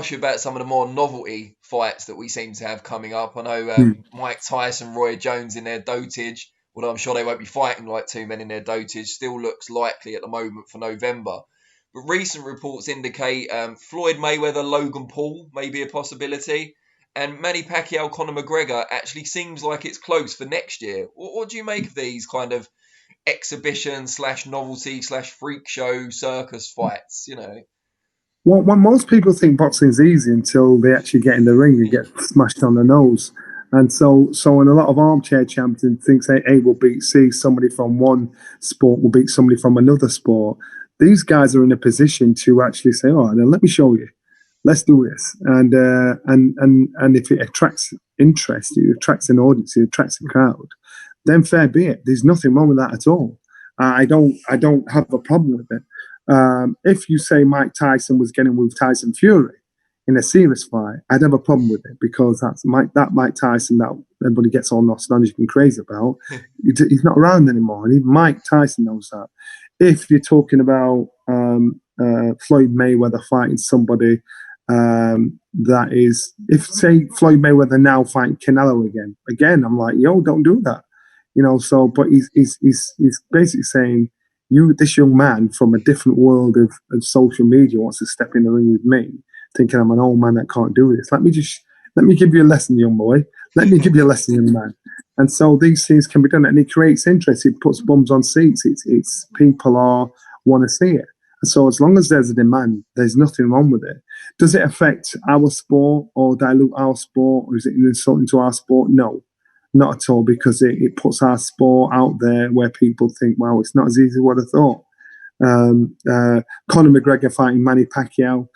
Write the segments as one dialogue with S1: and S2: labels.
S1: ask you about some of the more novelty fights that we seem to have coming up. I know Mike Tyson, Roy Jones in their dotage, although I'm sure they won't be fighting like two men in their dotage, still looks likely at the moment for November. But recent reports indicate Floyd Mayweather, Logan Paul may be a possibility. And Manny Pacquiao, Conor McGregor actually seems like it's close for next year. What do you make of these kind of exhibition / novelty / freak show circus fights, you know?
S2: Well, when most people think boxing's easy until they actually get in the ring and get smashed on the nose. And so in a lot of armchair champions thinks A will beat C, somebody from one sport will beat somebody from another sport. These guys are in a position to actually say, "Oh, now let me show you. Let's do this." And if it attracts interest, it attracts an audience, it attracts a crowd, then fair be it. There's nothing wrong with that at all. I don't have a problem with it. If you say Mike Tyson was getting with Tyson Fury in a serious fight, I'd have a problem with it, because that's Mike Tyson that everybody gets all nostalgic and crazy about. He's not around anymore, and even Mike Tyson knows that. If you're talking about Floyd Mayweather fighting somebody that is, if say Floyd Mayweather now fighting Canelo again, I'm like, yo, don't do that, you know. So, but he's basically saying, this young man from a different world of social media wants to step in the ring with me, thinking I'm an old man that can't do this. Let me give you a lesson, young boy. Let me give you a lesson, young man. And so these things can be done, and it creates interest. It puts bums on seats. It's people want to see it. And so as long as there's a demand, there's nothing wrong with it. Does it affect our sport or dilute our sport, or is it insulting to our sport? No. Not at all, because it puts our sport out there where people think, wow, it's not as easy as what I thought. Conor McGregor fighting Manny Pacquiao.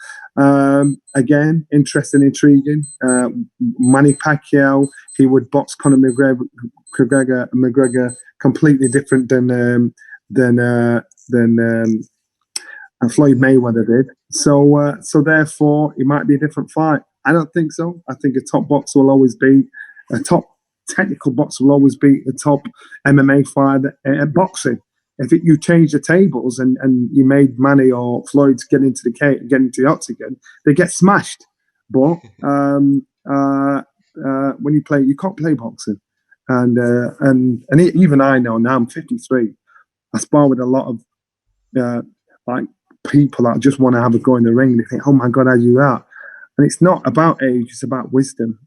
S2: Again, interesting, intriguing. Manny Pacquiao, he would box Conor McGregor completely different than Floyd Mayweather did. So therefore, it might be a different fight. I don't think so. I think a top boxer will always be a top technical boxer will always beat the top MMA fighter at boxing. If you change the tables and you made Manny or Floyd get into the octagon, they get smashed. But when you play, you can't play boxing. And even I know now, I'm 53. I spar with a lot of like people that just want to have a go in the ring. They think, oh my God, I do that. And it's not about age; it's about wisdom.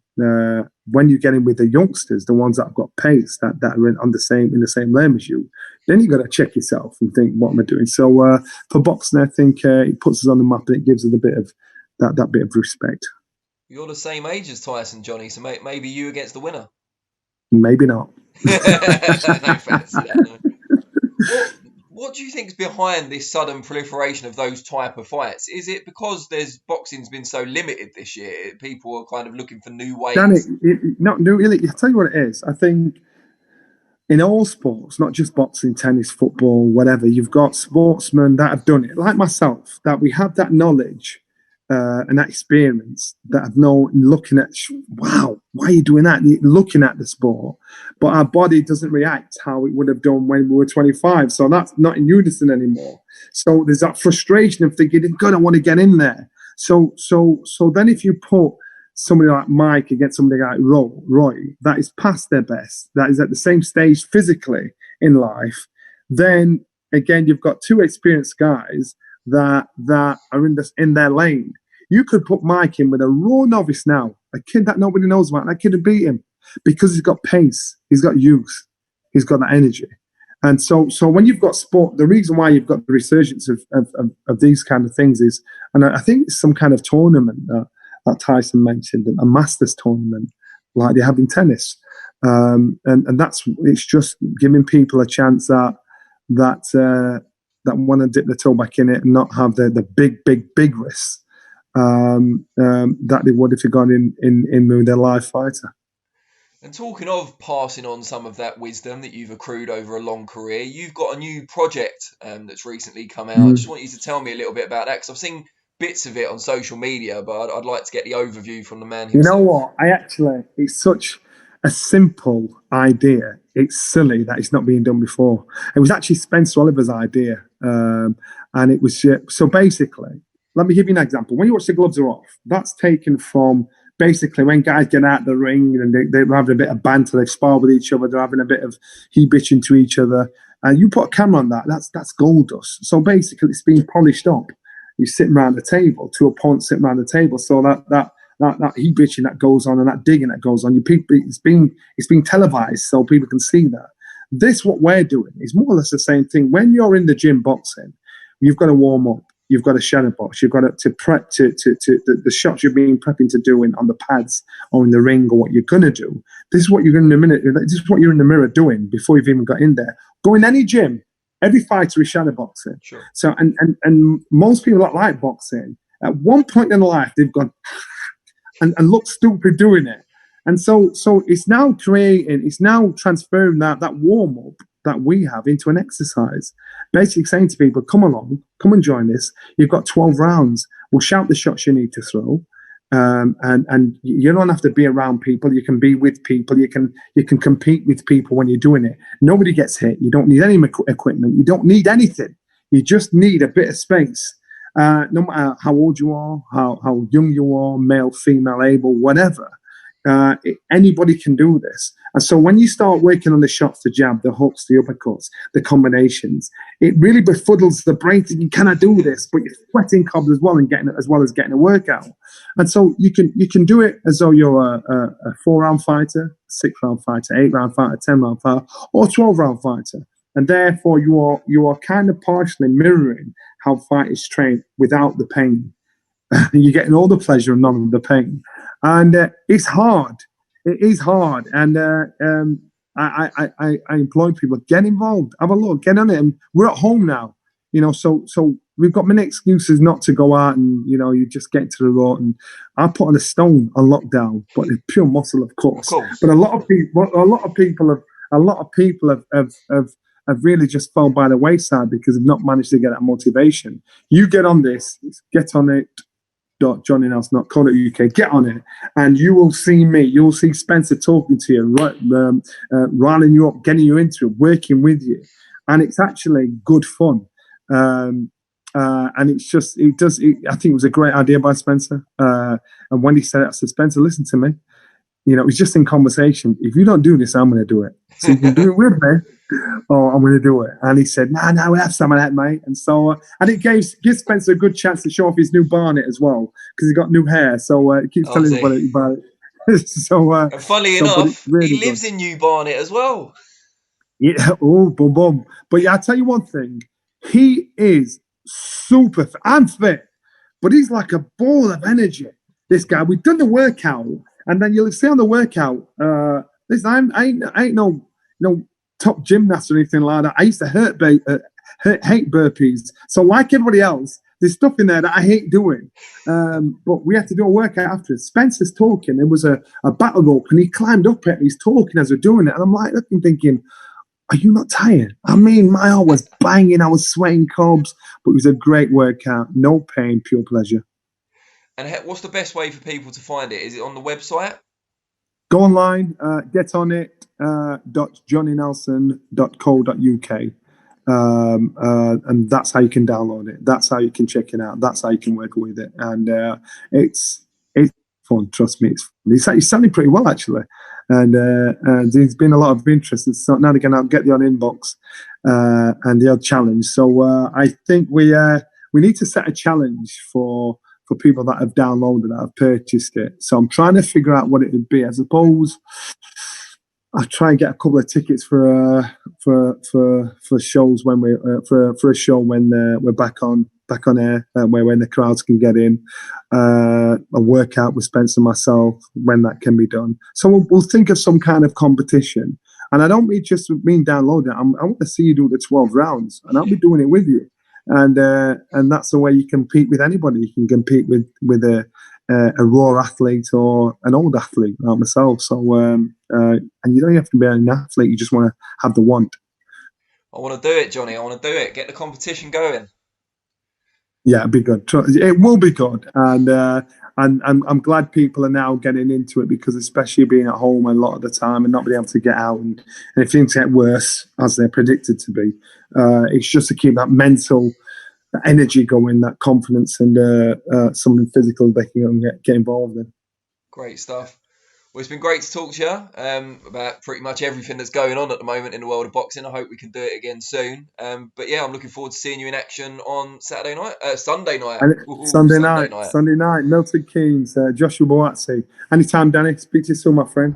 S2: When you get in with the youngsters, the ones that have got pace, that are in the same lane as you, then you got to check yourself and think, what am I doing? So for boxing, I think it puts us on the map, and it gives us a bit of that bit of respect.
S1: You're the same age as Tyson, Johnny, so maybe you against the winner.
S2: Maybe not.
S1: No fancy that, no. What do you think is behind this sudden proliferation of those type of fights? Is it because boxing's been so limited this year? People are kind of looking for new ways.
S2: Danny, not new. Really, I'll tell you what it is. I think in all sports, not just boxing, tennis, football, whatever, you've got sportsmen that have done it, like myself, that we have that knowledge and that experience, that have known looking at, wow, why are you doing that? Looking at the sport, but our body doesn't react how it would have done when we were 25. So that's not in unison anymore. So there's that frustration of thinking, God, I want to get in there. So then if you put somebody like Mike against somebody like Roy, that is past their best, that is at the same stage physically in life, then again, you've got two experienced guys that are in their lane. You could put Mike in with a raw novice now, a kid that nobody knows about. That kid would beat him because he's got pace, he's got youth, he's got that energy. And so when you've got sport, the reason why you've got the resurgence of these kind of things is, and I think it's some kind of tournament that Tyson mentioned, a Masters tournament like they have in tennis, and it's just giving people a chance that want to dip their toe back in it and not have the big risks that they would if they got in with their live fighter.
S1: And talking of passing on some of that wisdom that you've accrued over a long career, you've got a new project that's recently come out. I just want you to tell me a little bit about that, because I've seen bits of it on social media, but I'd like to get the overview from the man himself.
S2: You know what? It's such a simple idea. It's silly that it's not being done before. It was actually Spencer Oliver's idea. And it was, so basically, let me give you an example. When you watch The Gloves Are Off, that's taken from basically when guys get out of the ring and they're having a bit of banter, they spar with each other, they're having a bit of he-bitching to each other, and you put a camera on that, that's gold dust. So basically, it's being polished up. You're sitting around the table, two opponents sitting around the table, so that he-bitching that goes on and that digging that goes on, it's being televised so people can see that. This, what we're doing, is more or less the same thing. When you're in the gym boxing, you've got to warm up. You've got a shadow box. You've got to prep to the shots you're being prepping to do on the pads or in the ring or what you're going to do. This is what you're in a minute. This is what you're in the mirror doing before you've even got in there. Go in any gym. Every fighter is shadow boxing.
S1: Sure.
S2: So and most people that like boxing, at one point in their life, they've gone and look stupid doing it. And so it's now transferring that warm up that we have into an exercise. Basically saying to people, come along, come and join this. You've got 12 rounds. We'll shout the shots you need to throw. And you don't have to be around people. You can be with people. You can compete with people when you're doing it. Nobody gets hit. You don't need any equipment. You don't need anything. You just need a bit of space. No matter how old you are, how young you are, male, female, able, whatever. Anybody can do this. And so when you start working on the shots, the jab, the hooks, the uppercuts, the combinations, it really befuddles the brain thinking, can I do this? But you're sweating cobs as well and getting a workout. And so you can do it as though you're a 4-round fighter, 6-round fighter, 8-round fighter, 10-round fighter, or 12-round fighter. And therefore you are kind of partially mirroring how fighters train without the pain. You're getting all the pleasure and none of the pain. And it's hard. It is hard. And I employ people, get involved, have a look, get on it. And we're at home now, so we've got many excuses not to go out and, you just get to the road. And I put on a stone on lockdown, but it's pure muscle, of course. But a lot of people have really just fallen by the wayside because they've not managed to get that motivation. You get on this, get on it. JohnnyNelson.co.uk. Get on it, and you will see me. You will see Spencer talking to you, riling you up, getting you into it, working with you, and it's actually good fun. And it's just, I think it was a great idea by Spencer. And when he said it, I said, Spencer, listen to me. It was just in conversation. If you don't do this, I'm going to do it. So you can do it with me, or I'm going to do it. And he said, no, we have some of that, mate. And so, and it gives Spencer a good chance to show off his new barnet as well, because he's got new hair. So it keeps telling him about it. So,
S1: and funnily enough, really he lives in New Barnet as well.
S2: Yeah. Oh, boom, boom. But yeah, I'll tell you one thing. He is super fit. I'm fit, but he's like a ball of energy. This guy, we've done the workout. And then you'll see on the workout, listen, I ain't no top gymnast or anything like that. I used to hate burpees. So like everybody else, there's stuff in there that I hate doing. But we had to do a workout after. Spencer's talking. There was a battle rope, and he climbed up it, and he's talking as we're doing it. And I'm like looking, thinking, are you not tired? I mean, my heart was banging. I was sweating cobs. But it was a great workout. No pain, pure pleasure.
S1: And what's the best way for people to find it? Is it on the website?
S2: Go online, get on it, .johnnynelson.co.uk. And that's how you can download it. That's how you can check it out. That's how you can work with it. And it's fun, trust me. It's selling pretty well, actually. And there's been a lot of interest. It's now and again, I'll get the on inbox and the odd challenge. So I think we need to set a challenge for people that have downloaded it, that have purchased it. So I'm trying to figure out what it would be. I suppose I'll try and get a couple of tickets for shows when we for a show when we're back on air, when the crowds can get in. A workout with Spencer and myself when that can be done. So we'll think of some kind of competition. And I don't mean just downloading it. I want to see you do the 12 rounds, and I'll be doing it with you. And that's the way you compete with anybody. You can compete with a raw athlete or an old athlete like myself. So and you don't have to be an athlete. You just want to have the want.
S1: I want to do it, Johnny. I want to do it. Get the competition going.
S2: Yeah, it'll be good. It will be good, and I'm glad people are now getting into it, because especially being at home a lot of the time and not being able to get out, and if things get worse as they're predicted to be, it's just to keep that mental that energy going, that confidence, and something physical they can get involved in.
S1: Great stuff. Well, it's been great to talk to you about pretty much everything that's going on at the moment in the world of boxing. I hope we can do it again soon. But yeah, I'm looking forward to seeing you in action on Sunday night.
S2: Sunday night, Milton Keynes, Joshua Boazzi. Anytime, Danny. Speak to you soon, my friend.